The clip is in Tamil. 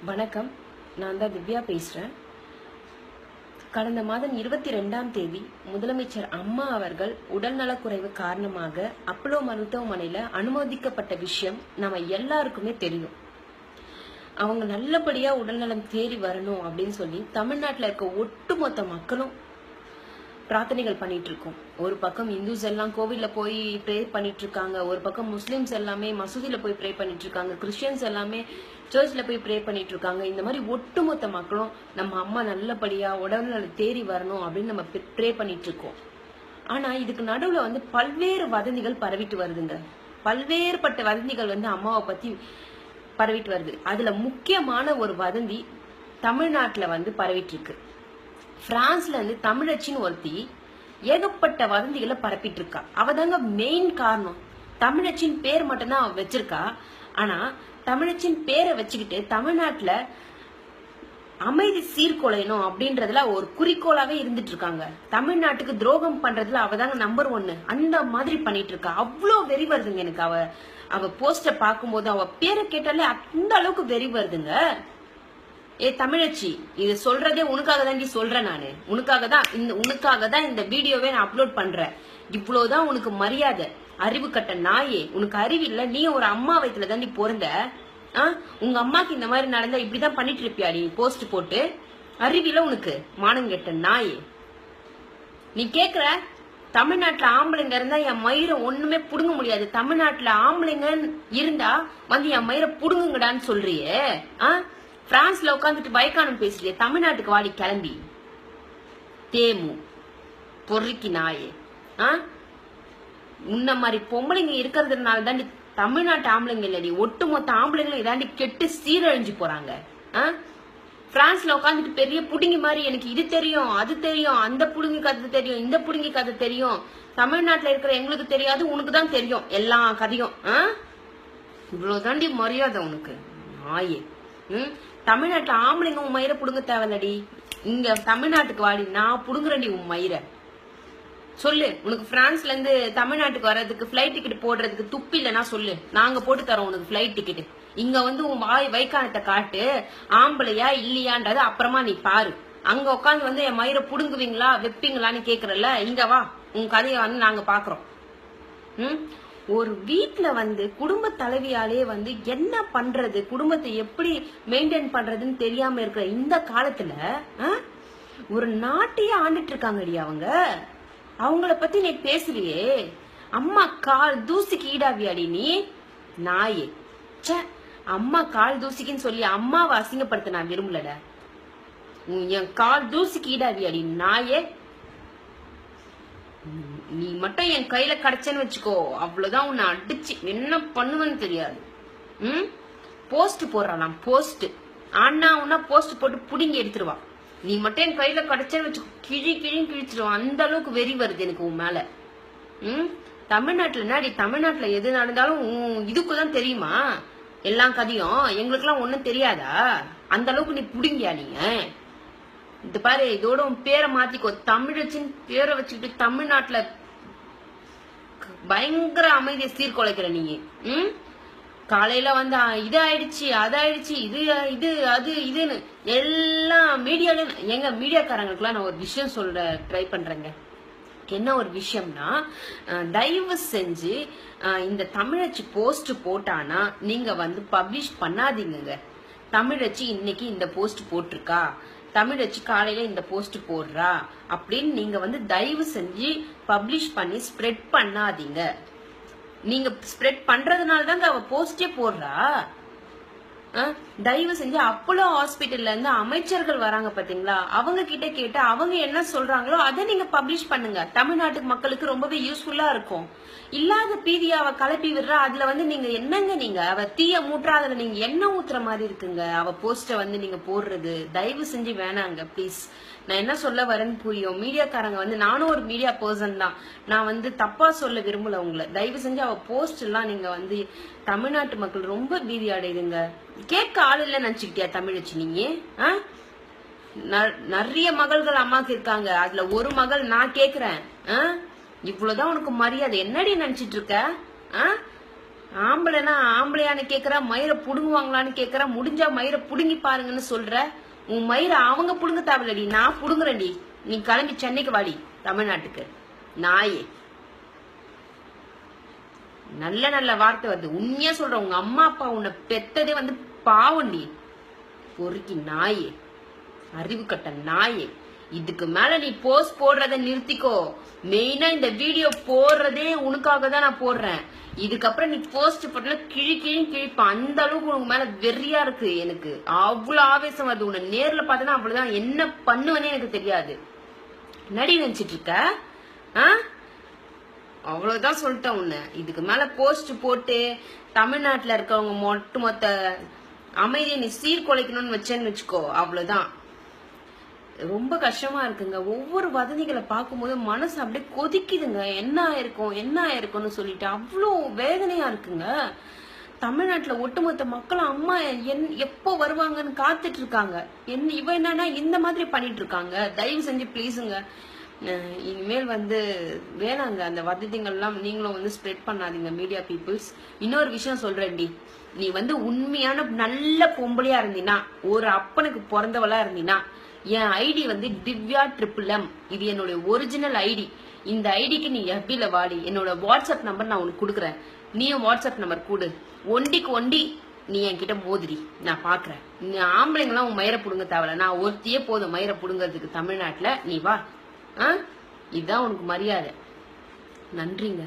வணக்கம். நான் தான் திவ்யா பேசுறேன். கடந்த மாதம் 22ஆம் தேதி முதலமைச்சர் அம்மா அவர்கள் உடல்நலக்குறைவு காரணமாக அப்போலோ மருத்துவமனையில அனுமதிக்கப்பட்ட விஷயம் நம்ம எல்லாருக்குமே தெரியும். அவங்க நல்லபடியா உடல்நலம் தேறி வரணும் அப்படின்னு சொல்லி தமிழ்நாட்டில் இருக்க ஒட்டுமொத்த மக்களும் பிரார்த்தனைகள் பண்ணிட்டு இருக்கோம். ஒரு பக்கம் இந்துஸ் எல்லாம் கோவில்ல போய் ப்ரே பண்ணிட்டு இருக்காங்க, ஒரு பக்கம் முஸ்லிம்ஸ் எல்லாமே மசூதியில போய் ப்ரே பண்ணிட்டு இருக்காங்க, கிறிஸ்டியன்ஸ் எல்லாமே சர்ச்ல போய் ப்ரே பண்ணிட்டு இருக்காங்க. இந்த மாதிரி ஒட்டுமொத்த மக்களும் நம்ம அம்மா நல்லபடியா உடல்நல தேறி வரணும் அப்படின்னு நம்ம ப்ரே பண்ணிட்டு இருக்கோம். ஆனா இதுக்கு நடுவுல பல்வேறு வதந்திகள் பரவிட்டு வருதுங்க. பல்வேறுபட்ட வதந்திகள் அம்மாவை பத்தி பரவிட்டு வருது. அதுல முக்கியமான ஒரு வதந்தி தமிழ்நாட்டுல பரவிட்டு இருக்கு. பிரான்ஸ்ல தமிழச்சின்னு ஒருத்தி ஏகப்பட்ட வதந்திகளை பரப்பிட்டு இருக்கா. அவதாங்க மெயின் காரணம். தமிழச்சின் பேர் மட்டும்தான் அவ வச்சிருக்கா. ஆனா தமிழச்சின் பேரை வச்சுக்கிட்டு தமிழ்நாட்டுல அமைதி சீர்குலையணும் அப்படின்றதுல ஒரு குறிக்கோளாவே இருந்துட்டு இருக்காங்க. தமிழ்நாட்டுக்கு துரோகம் பண்றதுல அவதாங்க நம்பர் 1. அந்த மாதிரி பண்ணிட்டு இருக்கா. அவ்வளோ வெறி வருதுங்க எனக்கு. அவ போஸ்ட பாக்கும்போது அவ பேரை கேட்டாலே அந்த அளவுக்கு வெறி வருதுங்க. ஏ தமிழச்சி, இது சொல்றதே உனக்காக தாண்டி சொல்றேன். நானு உனக்காக தான் இந்த வீடியோவே நான் அப்லோட் பண்றேன். இவ்வளவுதான் உனக்கு மரியாதை. அறிவு கட்ட நாயே, உனக்கு அறிவு இல்ல. நீ ஒரு அம்மா வயித்துல தாண்டி பிறந்த. உங்க அம்மாக்கு இந்த மாதிரி நடந்தா இப்படிதான் பண்ணிட்டு இருப்பியா நீ போஸ்ட் போட்டு? அறிவில உனக்கு, மானங்கெட்ட நாயே. நீ கேக்குற தமிழ்நாட்டுல ஆம்பளைங்க இருந்தா என் மயிரை ஒண்ணுமே புடுங்க முடியாது. தமிழ்நாட்டுல ஆம்பளைங்க இருந்தா என் மயிரை புடுங்குங்கடான்னு சொல்றியே. பிரான்ஸ்ல உட்காந்துட்டு பயக்கானம் பேசுறிய. தமிழ்நாட்டுக்கு வாடி கிளம்பி. தேமு பொறுக்கி நாயே. உன்ன மாதிரி பொம்பளைங்க இருக்கிறதுனால தாண்டி தமிழ்நாட்டு ஆம்பளைங்க இல்லடி, ஒட்டுமொத்த ஆம்பளைங்களும் இதாண்டி கெட்டு சீரழிஞ்சு போறாங்க. பிரான்ஸ்ல உட்காந்துட்டு பெரிய புடுங்கி மாதிரி எனக்கு இது தெரியும் அது தெரியும், அந்த புடுங்கி கதை தெரியும், இந்த புடுங்கி கதை தெரியும், தமிழ்நாட்டுல இருக்கிற எங்களுக்கு தெரியாது, உனக்கு தான் தெரியும் எல்லா கதையும். இவ்வளவு தாண்டி மரியாதை உனக்கு நாயே. தமிழ்நாட்டுல ஆம்பளைங்க உன் மயிரை புடுங்க தேவையில்லடி. இங்க தமிழ்நாட்டுக்கு வாடி, நான் புடுங்குறேன்டி உன் மயிரை. சொல்லு, உனக்கு பிரான்ஸ்ல இருந்து தமிழ்நாட்டுக்கு வர்றதுக்கு பிளைட் டிக்கெட் போடுறதுக்கு துப்பி இல்லைன்னா சொல்லு, நாங்க போட்டு தரோம் உனக்கு பிளைட் டிக்கெட். இங்க உன் வைக்கானத்தை காட்டு, ஆம்பளையா இல்லையான்றது அப்புறமா நீ பாரு. அங்க உட்காந்து என் மயிரை புடுங்குவீங்களா வைப்பீங்களான்னு கேக்குறல, இங்க வா, உன் கதையை நாங்க பாக்குறோம். ஒரு வீட்டுல குடும்ப தலைவியாலே என்ன பண்றது, குடும்பத்தை எப்படி மெயின்டைன் பண்றதுன்னு தெரியாம இருக்கிற இந்த காலத்துல ஒரு நாட்டையே ஆண்டுட்டு இருக்காங்கடி அவங்க. அவங்கள பத்தி நீ பேசுறியே, அம்மா கால் தூசிக்கு ஈடாவியாடி நீ நாயே. அம்மா கால் தூசிக்குன்னு சொல்லி அம்மாவை அசிங்கப்படுத்த நான் விரும்பலட. என் கால் தூசிக்கு ஈடாவியாடி நாயே. நீ மட்டும் என் கையில கிடைச்சேன்னு வச்சுக்கோ, அவ்வளவுதான். உன்னை அடிச்சு என்ன பண்ணுவேன்னு தெரியாது. போஸ்ட் போடுறான் போஸ்ட். அண்ணா உன்னா போஸ்ட் போட்டு புடிங்கி எடுத்துருவா. நீ மட்டும் என் கையில கிடைச்சேன்னு வச்சுக்கோ, கிழின்னு கிழிச்சிருவான். அந்த அளவுக்கு வெறி வருது எனக்கு உன் மேல. தமிழ்நாட்டுல என்னடி, தமிழ்நாட்டுல எது நடந்தாலும் இதுக்குதான் தெரியுமா எல்லா கதையும்? எங்களுக்கு எல்லாம் ஒண்ணும் தெரியாதா? அந்த அளவுக்கு நீ புடிங்கியா நீங்க? இது பாரு, இதோட உன் பேரை மாத்திக்கோ. தமிழச்சின் பேரை வச்சுக்கிட்டு தமிழ்நாட்டுல பயங்கர அமைதியை சீர்குலைக்கிற நீங்க. காலையில இது ஆயிடுச்சு அது ஆயிடுச்சு, இது அது இதுன்னு எல்லாம் மீடியால. எங்க மீடியாக்காரங்களுக்குலாம் நான் ஒரு விஷயம் சொல்ல ட்ரை பண்றேங்க. என்ன ஒரு விஷயம்னா, தயவு செஞ்சு இந்த தமிழச்சி போஸ்ட் போட்டானா நீங்க பப்ளிஷ் பண்ணாதீங்க. தமிழச்சி இன்னைக்கு இந்த போஸ்ட் போட்டிருக்கா, தமிழச்சி காலையில இந்த போஸ்ட் போடுறா அப்படின்னு நீங்க தயவு செஞ்சு பப்ளிஷ் பண்ணி ஸ்ப்ரெட் பண்ணாதீங்க. நீங்க ஸ்ப்ரெட் பண்றதுனால தாங்க அவ போஸ்டே போடுறா. தயவு செஞ்சு அப்போலோ ஹாஸ்பிட்டல்ல இருந்து அமைச்சர்கள் வராங்க பாத்தீங்களா, அவங்க கிட்ட கேட்டு அவங்க என்ன சொல்றாங்களோ அதை நீங்க பப்ளிஷ் பண்ணுங்க. தமிழ்நாட்டு மக்களுக்கு ரொம்பவே யூஸ்ஃபுல்லா இருக்கும். இல்லாத பீதியா அவ கலப்பி விடுறா. அதுல நீங்க என்னங்க, நீங்க அவ தீய மூற்றா, அதுல நீங்க எண்ணெய் ஊத்துற மாதிரி இருக்குங்க அவ போஸ்ட நீங்க போடுறது. தயவு செஞ்சு வேணாங்க ப்ளீஸ். நான் என்ன சொல்ல வரேன்னு புரியும். மீடியாக்காரங்க நானும் ஒரு மீடியா பர்சன் தான். நான் தப்பா சொல்ல விரும்பல உங்களை. தயவு செஞ்சு அவ போஸ்ட் எல்லாம் நீங்க தமிழ்நாட்டு மக்கள் ரொம்ப பீதி அடையுதுங்க. கேட்க ஆள் இல்ல நினைச்சுக்கிட்டியா தமிழச்சி நீங்க? நிறைய மகள்கள் அம்மாக்கு இருக்காங்க, அதுல ஒரு மகள் நான் கேக்குறேன். இவ்வளவுதான் உனக்கு மரியாதை? என்னடி நினைச்சிட்டு இருக்க? ஆம்பளைனா ஆம்பளையான்னு கேக்குற, மயிரை புடுங்குவாங்களான்னு கேக்குற, முடிஞ்சா மயிரை புடுங்கி பாருங்கன்னு சொல்ற. உன் மயிரை அவங்க புடுங்க தேவையில்லடி, நான் புடுங்குறேன்டி. நீ கிளம்பி சென்னைக்கு வாடி, தமிழ்நாட்டுக்கு நாயே. நல்ல நல்ல வார்த்தை வருது. உண்மையா சொல்ற, உங்க அம்மா அப்பா உன்னை பெத்ததே வந்து பாவண்டி. பொறுக்கி நாயே, அறிவு கட்ட நாயே. இதுக்கு மேல நீ போஸ்ட் போடுறத நிறுத்திக்கோ. மெயினா இந்த வீடியோ போடுறதே உனக்காக தான் நான் போடுறேன். இதுக்கப்புறம் நீ போஸ்ட் போட்டல கிழிப்ப. அந்த அளவுக்கு உனக்கு மேல வெறியா இருக்கு எனக்கு. அவ்வளவு ஆவேசம் வருது. உன்னை நேர்ல பார்த்தனா அவ்வளவுதான். என்ன பண்ணுவேன்னு எனக்கு தெரியாது. நடி நினைச்சிட்டு இருக்க? அவ்வளவுதான் சொல்லிட்டேன் உன்னை. இதுக்கு மேல போஸ்ட் போட்டு தமிழ்நாட்டுல இருக்கவங்க மொத்த அமைதியை நீ சீர்குலைக்கணும்னு வச்சேன்னு வச்சுக்கோ, அவ்வளவுதான். ரொம்ப கஷ்டமா இருக்குங்க. ஒவ்வொரு வதந்திகளை பார்க்கும்போது மனசு அப்படியே கொதிக்குதுங்க. என்ன ஆயிருக்கும்னு சொல்லிட்டு அவ்வளோ வேதனையா இருக்குங்க. தமிழ்நாட்டுல ஒட்டுமொத்த மக்களும் அம்மா எப்போ வருவாங்கன்னு காத்துட்டு இருக்காங்க. இவ என்னன்னா இந்த மாதிரி பண்ணிட்டு இருக்காங்க. தயவு செஞ்சு பிளீஸுங்க, இனிமேல் வந்து வேணாங்க அந்த வதந்திகள்லாம் நீங்களும் வந்து ஸ்ப்ரெட் பண்ணாதீங்க மீடியா பீப்புள்ஸ். இன்னொரு விஷயம் சொல்றேன்டி, நீ வந்து உண்மையான நல்ல பொம்பளையா இருந்தீனா, ஒரு அப்பனுக்கு பிறந்தவளா இருந்தீனா, என் ஐடி வந்து திவ்யா MMM. இது என்னோட ஒரிஜினல் ஐடி. இந்த ஐடிக்கு நீ FBல வாடி. என்னோட வாட்ஸ்அப் நம்பர் நான் உனக்கு கொடுக்குறேன். நீயும் வாட்ஸ்அப் நம்பர் கொடு. ஒண்டிக்கு ஒண்டி நீ என்கிட்ட மோதிரி, நான் பாக்குறேன். நீ ஆம்பளைங்களாம் உன் மயிரை புடுங்க தேவையில்ல. நான் ஒருத்தியே போதும் மயிரை புடுங்கிறதுக்கு தமிழ்நாட்டுல. நீ வா. இதுதான் உனக்கு மரியாதை. நன்றிங்க.